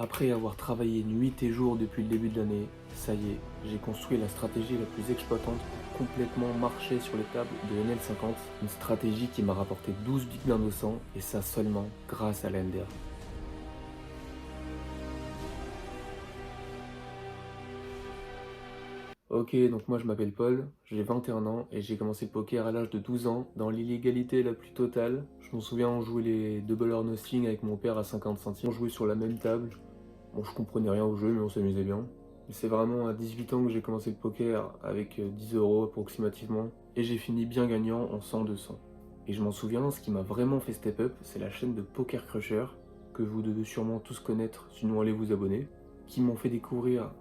Après avoir travaillé nuit et jour depuis le début de l'année, ça y est, j'ai construit la stratégie la plus exploitante pour complètement marcher sur les tables de NL50. Une stratégie qui m'a rapporté 12 big blinds au 100 et ça seulement grâce à la MDR. Ok, donc moi je m'appelle Paul, j'ai 21 ans et j'ai commencé le poker à l'âge de 12 ans dans l'illégalité la plus totale. Je m'en souviens, on jouait les double or nothing avec mon père à 50 centimes. On jouait sur la même table. Bon, je comprenais rien au jeu, mais on s'amusait bien. C'est vraiment à 18 ans que j'ai commencé le poker avec 10 euros approximativement. Et j'ai fini bien gagnant en 100-200. Et je m'en souviens, ce qui m'a vraiment fait step up, c'est la chaîne de Poker Crusher, que vous devez sûrement tous connaître, sinon allez vous abonner, qui m'ont fait découvrir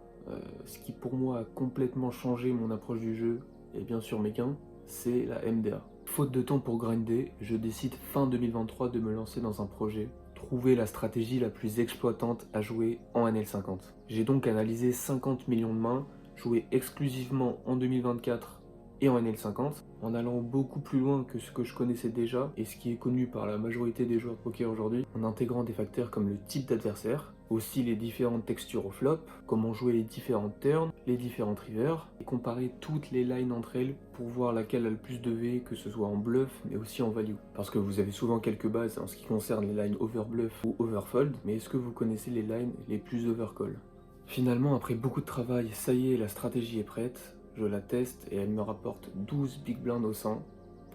ce qui pour moi a complètement changé mon approche du jeu, et bien sûr mes gains, c'est la MDA. Faute de temps pour grinder, je décide fin 2023 de me lancer dans un projet, trouver la stratégie la plus exploitante à jouer en NL50. J'ai donc analysé 50 millions de mains, jouées exclusivement en 2024 et en NL50, en allant beaucoup plus loin que ce que je connaissais déjà et ce qui est connu par la majorité des joueurs de poker aujourd'hui, en intégrant des facteurs comme le type d'adversaire, aussi les différentes textures au flop, comment jouer les différentes turns, les différentes rivers, et comparer toutes les lines entre elles pour voir laquelle a le plus de V, que ce soit en bluff mais aussi en value. Parce que vous avez souvent quelques bases en ce qui concerne les lines overbluff ou overfold, mais est-ce que vous connaissez les lines les plus overcall? Finalement, après beaucoup de travail, ça y est, la stratégie est prête, je la teste et elle me rapporte 12 big blinds au 100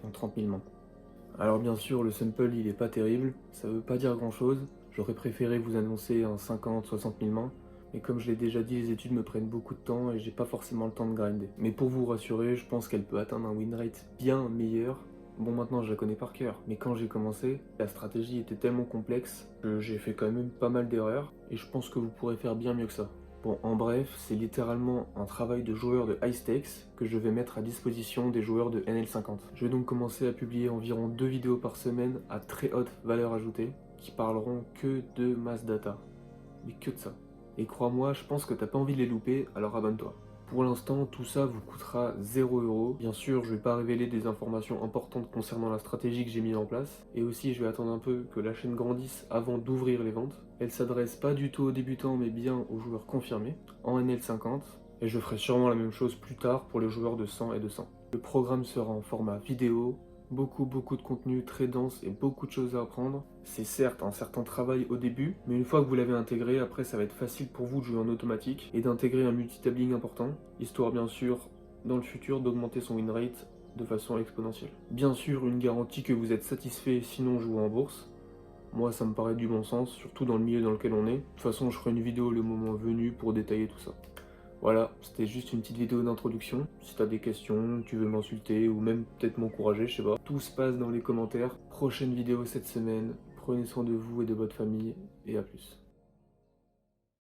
en 30 000 mains. Alors bien sûr, le sample il est pas terrible, ça veut pas dire grand chose, j'aurais préféré vous annoncer un 50-60 000 mains, mais comme je l'ai déjà dit, les études me prennent beaucoup de temps et j'ai pas forcément le temps de grinder. Mais pour vous rassurer, je pense qu'elle peut atteindre un win rate bien meilleur. Bon, maintenant je la connais par cœur, mais quand j'ai commencé, la stratégie était tellement complexe que j'ai fait quand même pas mal d'erreurs et je pense que vous pourrez faire bien mieux que ça. Bon, en bref, c'est littéralement un travail de joueur de high stakes que je vais mettre à disposition des joueurs de NL50. Je vais donc commencer à publier environ 2 vidéos par semaine à très haute valeur ajoutée qui parleront que de mass data. Mais que de ça. Et crois-moi, je pense que t'as pas envie de les louper, alors abonne-toi. Pour l'instant, tout ça vous coûtera 0 €. Bien sûr, je vais pas révéler des informations importantes concernant la stratégie que j'ai mise en place. Et aussi, je vais attendre un peu que la chaîne grandisse avant d'ouvrir les ventes. Elle s'adresse pas du tout aux débutants, mais bien aux joueurs confirmés, en NL50. Et je ferai sûrement la même chose plus tard pour les joueurs de 100 et de 100. Le programme sera en format vidéo, beaucoup de contenu très dense et beaucoup de choses à apprendre. C'est certes un certain travail au début, mais une fois que vous l'avez intégré, après ça va être facile pour vous de jouer en automatique et d'intégrer un multitabling important, histoire bien sûr dans le futur d'augmenter son win rate de façon exponentielle. Bien sûr une garantie que vous êtes satisfait sinon jouer en bourse. Moi ça me paraît du bon sens, surtout dans le milieu dans lequel on est. De toute façon je ferai une vidéo le moment venu pour détailler tout ça. Voilà, c'était juste une petite vidéo d'introduction. Si t'as des questions, tu veux m'insulter ou même peut-être m'encourager, je sais pas. Tout se passe dans les commentaires. Prochaine vidéo cette semaine. Prenez soin de vous et de votre famille et à plus.